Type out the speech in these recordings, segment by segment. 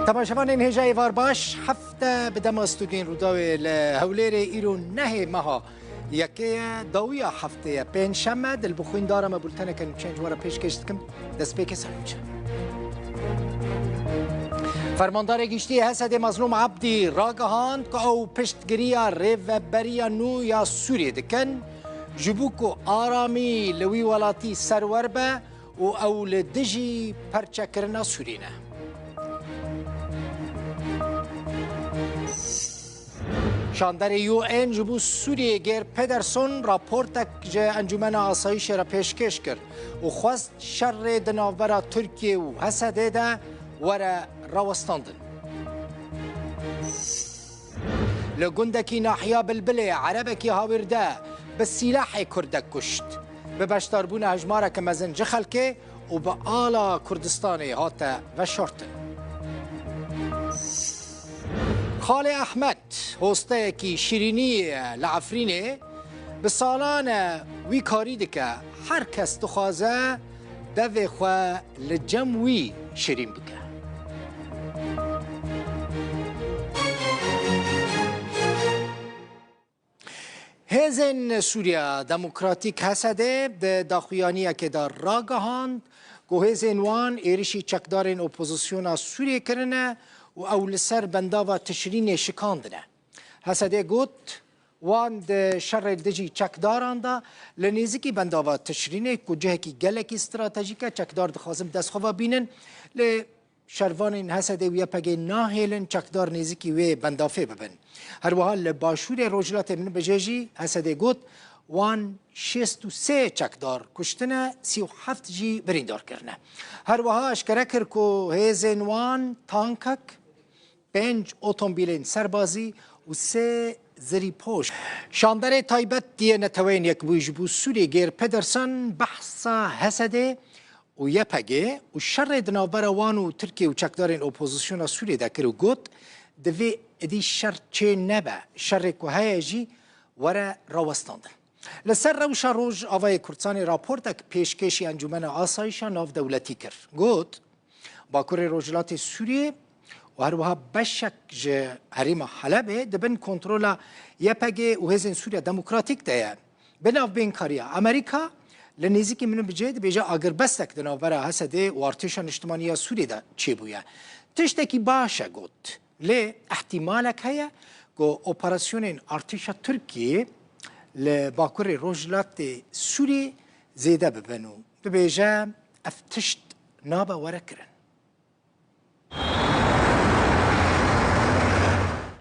تماشاوان این هجای وار باش هفته بدم استودین روداوی لهولیر ایرو نه ماها یکی داوی هفته پنج شنبه دل بخوین دارم بولتنه کن چنج وارا پیش کشتکم دست پیک سلامچه فرماندار گشتی حسد مظلوم عبدی راگهاند که او پشتگیریا ریوبریا نو یا سوریه دکن جبوکو آرامی لوی ولاتی سرور به و اول دجی پرچکرنا سورینه شاندر یو این جبو سوریه گیر پدرسون راپورتک جه انجمن آسایش را پیشکش کرد و خواست شر دناورا ترکیه و حسده ده ورا راوستاندن لگندکی ناحیا بلبله عربکی هاورده بالسلاح کردک کشت به بشتاربون هجماره که مزن جخل که و به آلا کردستانی هاته و شرطن خال احمد هسته کی شیرینی لعفرینه به سالان وی کاری دکه هر کس تخوازه دوی خواه لجم وی شیرین بکه هزن سوریا دموکراتیک حسده ده داخویانیه که در راگهاند که هزن وان ایرشی چکدارین اپوزیسیونا سوریه کرنه و اول سر بنداوا تشرین شکاندنه حسده گوت وان ده شر دجی چکداران ده لنیزی بنداوا تشرینه که جه کی گلکی استراتژیکه چکدار دخوازم دست خواه بینن ل شروان حسده ویا پگه ناهیلن چکدار نیزی وی بندافه ببن هر وحال باشور روجلات من بجیجی حسده گوت وان 63 چکدار کشتنه 37 جی بریندار کرنه هر وحال اشکره کر که هیزن وان تانکک 5 اتومبیلین سربازی و 3 زری پوش شاندر تایبت دیه نتوین یک بویجبو سوری گیر پدرسن بحثا حسده و یپگه و شر دناور وانو ترکیه و چکدارین اپوزیسیون سوریه دکر و گوت دوی ادی شر چه نبه شر که هایجی ورا راوستاندن لسر روشا روش آوای کردستانی راپورتک پیشکشی انجمن آسایشا ناف دولتی کر گوت باکور روجلات سوریه و هر وها بشک جه حریم حلبه دبن کنترولا یپگه و هزین سوریا دموکراتیک ده بناف بین کاریا امریکا لنیزی که منو بجید بیجا اگر بستک دناورا حسده و ارتشان اجتماعی سوری دا چی بویا تشتکی باشه گوت لی احتمالک هیا که اپراسیون ارتش ترکیه لباکور روجلات سوری زیده ببنو بیجا افتشت نابا ورکرن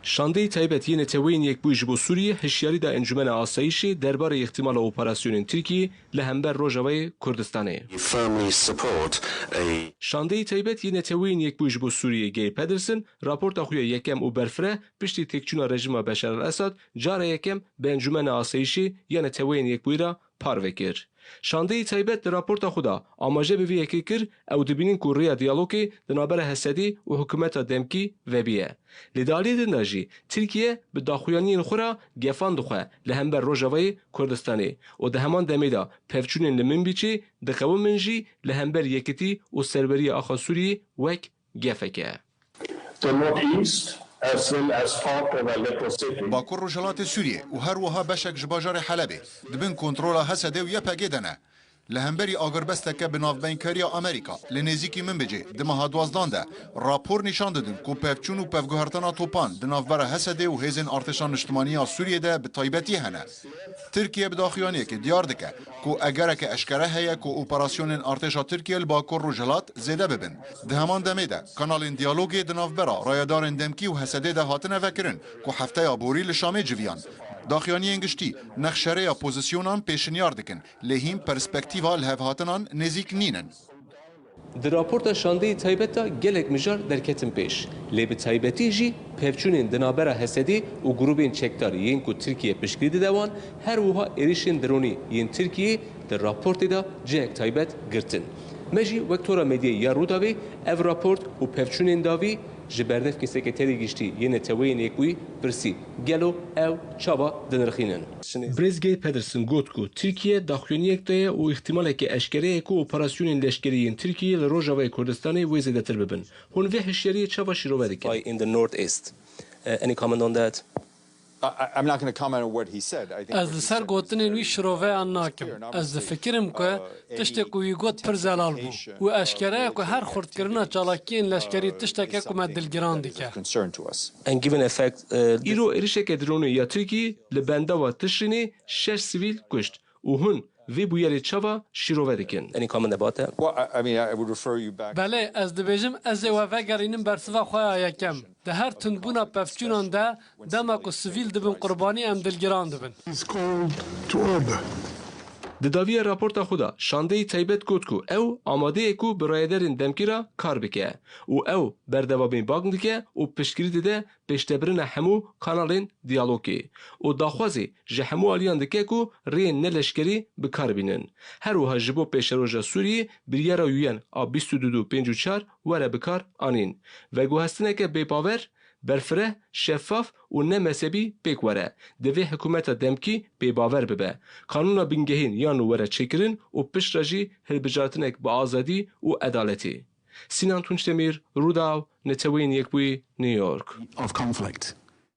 شانده تایبت یه نتوین یک بویج بو سوریه هشیاری دا انجمن آسایشی درباره احتمال اپراسیون ترکیه لهمبر روجاوی کردستانه. شانده تایبت یه نتوین یک بویج بو سوریه گیر پدرسن راپورت اخوی یکم او برفره پشتی تکچونا رژیم بشار الاسد جاره یکم به انجمن آسایشی یه نتوین یک بویرا پاروکر. شانده تایبت در راپورت خدا آماجه به وی اکی کر او دبینین کوریا دیالوگی دنابر حسدی و حکومت دمکی و بیه. لدالی دنجی ترکیه به داخویانی خورا گفان دخواه لهمبر روجاوی کردستانی و ده همان دمیدا پفچونین لمن بیچی دخواه منجی لهمبر یکتی و سربری آخا سوری وک گفکه. باکور روجلات سوریه و هر وها بشک جباجار حلبه دبن کنترولا حسده و یپگه دنه لهمبری آگربستکه به ناوبینکاریا امریکا لنزیکی من بجه دمها دوازدان ده راپور نشان دادن که پفچون و پفگوهرتنا توپان دناوبر حسده و هیزن ارتشان اجتماعی سوریه ده به تایبتی هنه ترکیه بداخیانیه که دیار دکه که اگر که اشکره هیا که اپراسیون ارتشا ترکیه باکور روجلات زیده ببن ده همان دمه ده کانال دیالوگی دناوبرا رایدار دمکی و حسده ده هاتنه وکرن که هفته آبوری لشامه جویان داخیانی انگشتی نخشره اپوزیسیونان پیشنیار دکن لهیم پرسپکتیوا لهفهاتنان نزیک نینن. در راپورت شانده تایبتا گلک مجار در کتن پیش لی به تایبتی جی پفچونین دنابرا حسدی و گروبین چکداری یین که ترکیه پشکرید دوان هر وها ایریشین درونی یین ترکیه در راپورت دا جنک تایبت گرتن. مجی وکتورا مدیه یا رو داوی او راپورت و پفچونین داوی ji berdef keseke tedî giştî yê neteweyên yekbûyî pirsî gelo ew çaba dinirxînin. Brezgey Pedersen got ku Tirkiye daxuyaniyek daye û îhtimaleke eşkereyê ku operasyonên leşkeriyên Tirkiyeyê li Rojavayê Kurdistanê wê zêdetir bibin. Hûn vê hişyariyê çawa şîrove dikin? In the northeast. Any comment on that? I'm not going to comment on what he said. I think Ez li ser gotinên wî şiroveyan nakim. Ez difikirim ku tiştek ku wî got pir zelal bû û eşkere ye ku her xurtkirina çalakiyên leşkerî tişteke ku me dilgiran dike. And given effect, Îro êrişeke dronê ya Tirkiyê li bendava Tişrînê 6 sivîl kuşt û hûn vê bûyerê çawa şîrove dikin. any comment about that? Well, I mean, I would refer you back. Belê ez dibêjim ez ê we vegerînim bersiva xwe ya yekem. Di her tundbûna pevçûnan de dema ku sivîl dibin qurbanî em dilgiran dibin. Di daviya raporta xwe de şandeyê taybet got ku ew amadeyê ku bi rayedarên demkîra kar bike û ew berdewamê bang dike û piştgirî dide pêştebirina hemû kanalên diyalogê û daxwazê ji hemû aliyan dike ku rêyên neleşkerî bikarbînin. Her wiha ji bo pêşeroja Sûriyê biryara yuyan a 2254 were bikar anîn. Veguhestineke bêbawer, berfireh, şeffaf û ne mezhebî pêk were. Divê hikûmeta demkî bêbawer bibe. Kanûna bingehên yan were çêkirin û piştre jî hilbijartinek bi azadî û edaletê. Sinan Tunçdemîr, Rûdaw, Neteweyên Yekbûyî, New York. Of conflict.